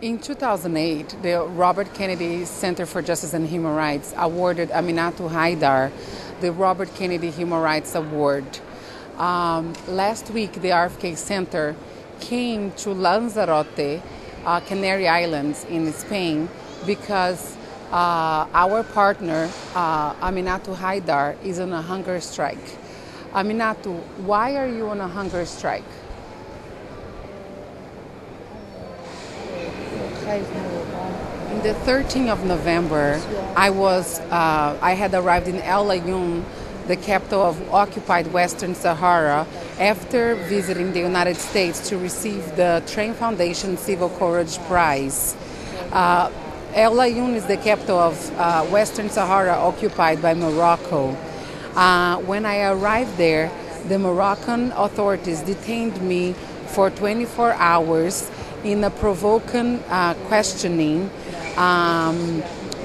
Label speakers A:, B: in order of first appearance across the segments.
A: In 2008, the Robert Kennedy Center for Justice and Human Rights awarded Aminatou Haidar the Robert Kennedy Human Rights Award. Last week, the RFK Center came to Lanzarote, Canary Islands in Spain, because our partner, Aminatou Haidar, is on a hunger strike. Aminatou, why are you on a hunger strike? In the 13th of November, I had arrived in El Ayoun, the capital of occupied Western Sahara, after visiting the United States to receive the Train Foundation Civil Courage Prize. El Ayoun is the capital of Western Sahara occupied by Morocco. When I arrived there, the Moroccan authorities detained me for 24 hours in a provoking questioning.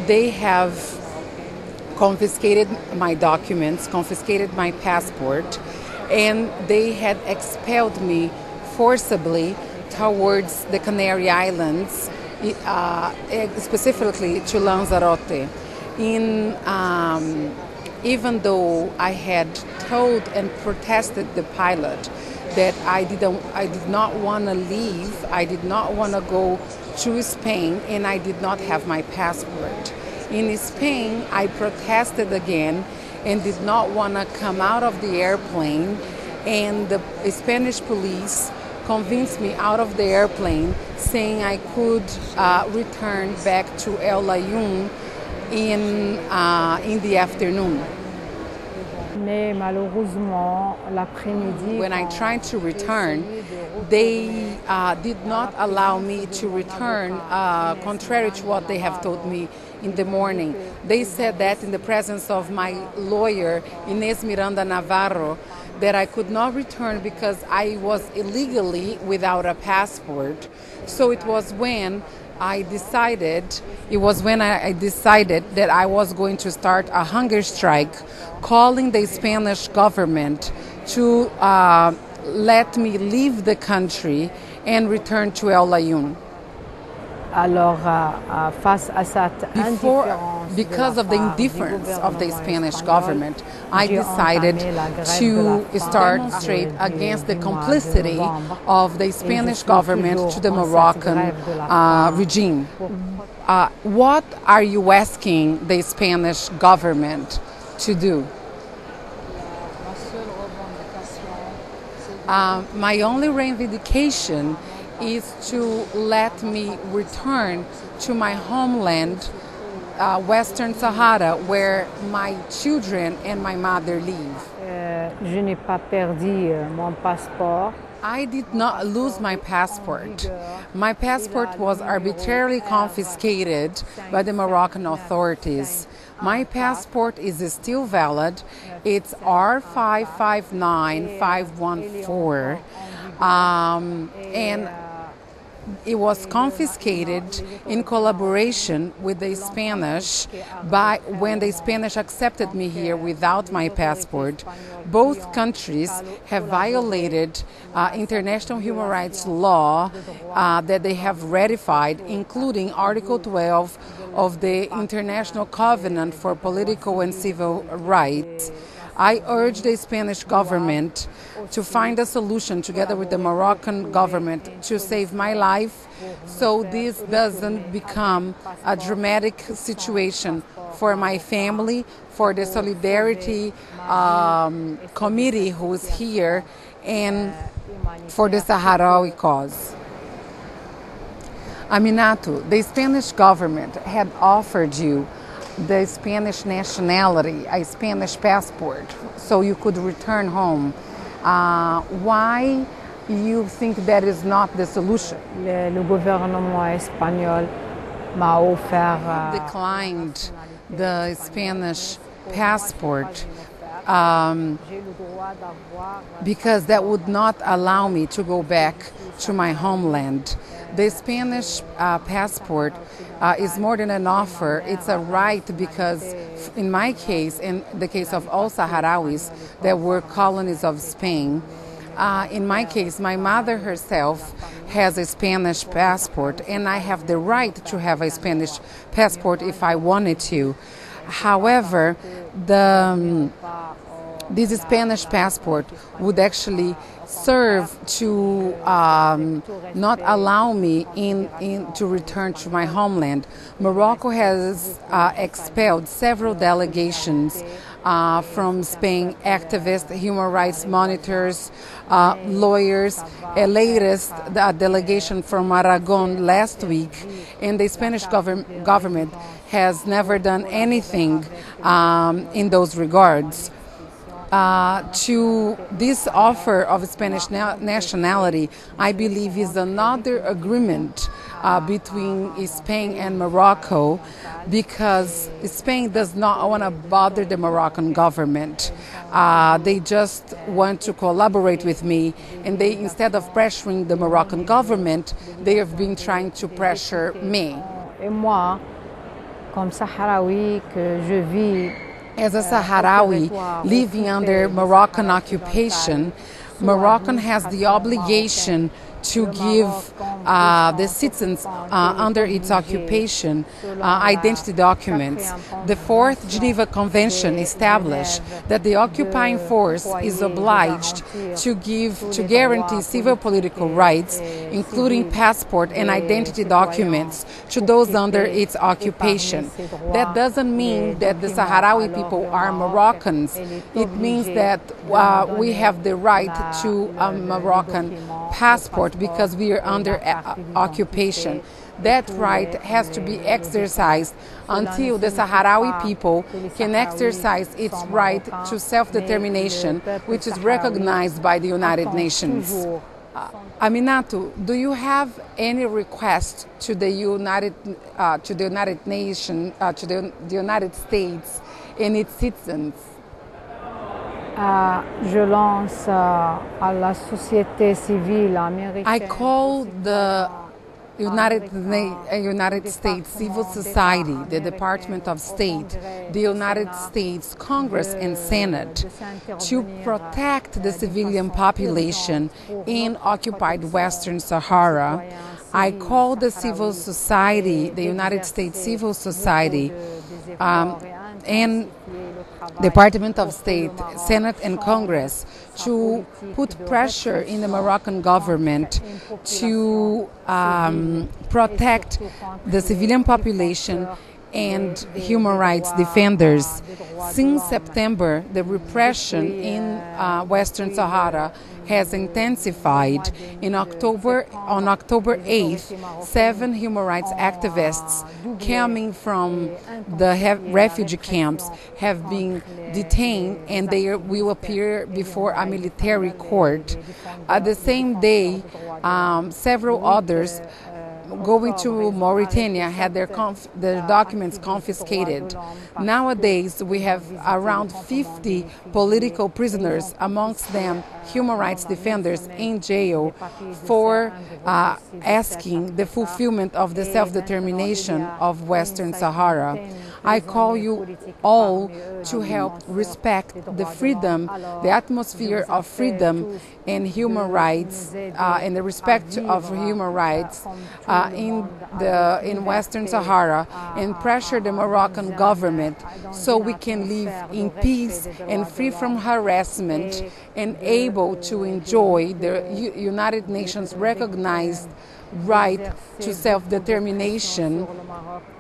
A: They have confiscated my documents, confiscated my passport, and they had expelled me forcibly towards the Canary Islands, specifically to Lanzarote. Even though I had told and protested the pilot that I did not want to leave, I did not want to go to Spain, and I did not have my passport. In Spain, I protested again and did not want to come out of the airplane, and the Spanish police convinced me out of the airplane, saying I could return back to El Ayoun in the afternoon. When I tried to return, they did not allow me to return, contrary to what they have told me in the morning. They said that in the presence of my lawyer, Inés Miranda Navarro, that I could not return because I was illegally without a passport. So it was when I decided that I was going to start a hunger strike, calling the Spanish government to let me leave the country and return to El Ayoun. Because of the indifference of the Spanish government, I decided to start straight against the complicity of the Spanish government to the Moroccan regime. What are you asking the Spanish government to do? My only reivindication is to let me return to my homeland, Western Sahara, where my children and my mother live.
B: Je n'ai pas perdu mon passeport.
A: I did not lose my passport. My passport was arbitrarily confiscated by the Moroccan authorities. My passport is still valid. It's R559514. And it was confiscated in collaboration with the Spanish when the Spanish accepted me here without my passport. Both countries have violated international human rights law that they have ratified, including Article 12 of the International Covenant for Political and Civil Rights. I urge the Spanish government to find a solution together with the Moroccan government to save my life, so this doesn't become a dramatic situation for my family, for the Solidarity Committee who is here, and for the Sahrawi cause. Aminatou, the Spanish government had offered you the Spanish nationality, a Spanish passport, so you could return home. Why you think that is not the solution?
B: Le gouvernement espagnol m'a offert
A: declined the Spanish passport because that would not allow me to go back to my homeland. The Spanish passport is more than an offer. It's a right because in my case, in the case of all Sahrawis that were colonies of Spain, In my case, my mother herself has a Spanish passport, and I have the right to have a Spanish passport if I wanted to. However, this Spanish passport would actually serve to not allow me to return to my homeland. Morocco has expelled several delegations from Spain, activists, human rights monitors, lawyers. A latest delegation from Aragon last week, and the Spanish government has never done anything in those regards. To this offer of Spanish nationality, I believe is another agreement between Spain and Morocco, because Spain does not want to bother the Moroccan government. They just want to collaborate with me, and they, instead of pressuring the Moroccan government, they have been trying to pressure me.
B: Et moi, comme Sahraoui, que je vis
A: as a Sahrawi living under Moroccan occupation, Morocco has the obligation to give the citizens under its occupation identity documents. The Fourth Geneva Convention established that the occupying force is obliged to guarantee civil political rights, including passport and identity documents, to those under its occupation. That doesn't mean that the Sahrawi people are Moroccans. It means that we have the right to a Moroccan passport because we are under occupation. That right has to be exercised until the Sahrawi people can exercise its right to self-determination, which is recognized by the United Nations. Aminatou, do you have any request to the United Nations, to the United States and its citizens?
B: Je lance à la société civile américaine.
A: I call the United States civil society, the Department of State, the United States Congress and Senate to protect the civilian population in occupied Western Sahara. I call the civil society, the United States civil society, and Department of State, Senate and Congress to put pressure in the Moroccan government to protect the civilian population and human rights defenders. Since September, the repression in Western Sahara has intensified. On October 8th, 7 human rights activists coming from the refugee camps have been detained, and they will appear before a military court. At the same day, several others going to Mauritania had their documents confiscated. Nowadays, we have around 50 political prisoners, amongst them human rights defenders, in jail for asking the fulfillment of the self-determination of Western Sahara. I call you all to help respect the freedom, the atmosphere of freedom and human rights, and the respect of human rights in Western Sahara, and pressure the Moroccan government so we can live in peace and free from harassment and able to enjoy the United Nations recognized right to self-determination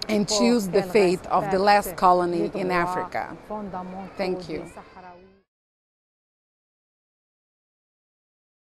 A: and choose the fate of the last colony in Africa. Thank you.